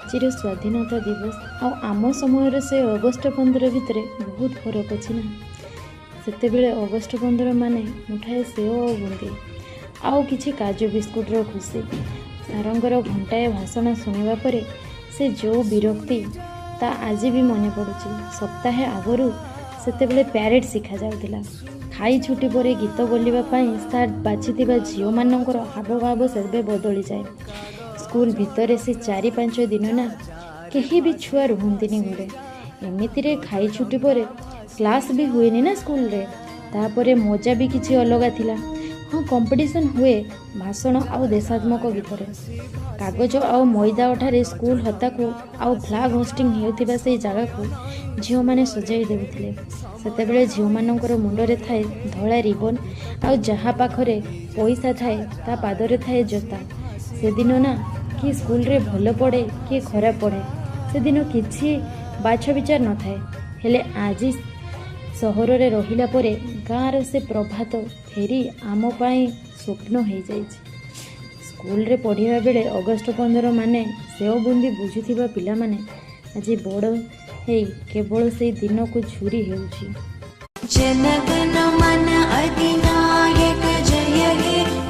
आजिर स्वाधीनता दिवस आम समय से अगस्ट 15 भितर बहुत फरक अच्छी ना। सेतेबेले अगस्ट 15 माने मुठाए सेव और बुंदी आउ किछि काजू बिस्कुटर खुशी। सारंगर घंटाए भाषण शुणा पर से जो विरक्ति ता आज भी मन पड़ुछि। सप्ताहे आगरू सेतेबेले प्यारेड शिखा जाउतिला। खाई छुट्टी पर गीत बोलिबा पई स्टार्ट बाछिथिबा झियो मानकर हावभाव सेबे बदली जाए। स्कूल भितर से 4-5 दिन ना कहीं भी छुआ रुहंतिनी घरे। एमितिरे खाई छुट्टी पर क्लास भी हुएनी ना स्कूल रे। तापरे मजा भी किछि अलग थिला। हाँ, कंपटीशन हुए भाषण आउ देशात्मक गीतरे। कागज आउ मैदा अठारे स्कूल हता को आउ फ्लैग होस्टिंग हेउथिबा से जगह को झियो माने सजाई देउथिले। सेतेबेले झियो मानकर मुंडरे थाए धला रिबन आउ जहा पाखरे पैसा थाए ता पादरे थाए जोता। से दिन ना कि स्कूल रे भल पड़े कि खराब पड़े से दिन किछि बाछ विचार न थाए। हेले आज सहर रे रहिला परे गाँर से प्रभात फेरी आम पाई स्वप्न हो जाए। स्कूल रे पढ़िबा बेले अगस्ट 15 माने सेव बुंदी बुझुथिबा पिला माने आज बड़ हे केवल से दिन को झुरी हेउछि। जनगण मन अधिनायक जय हे।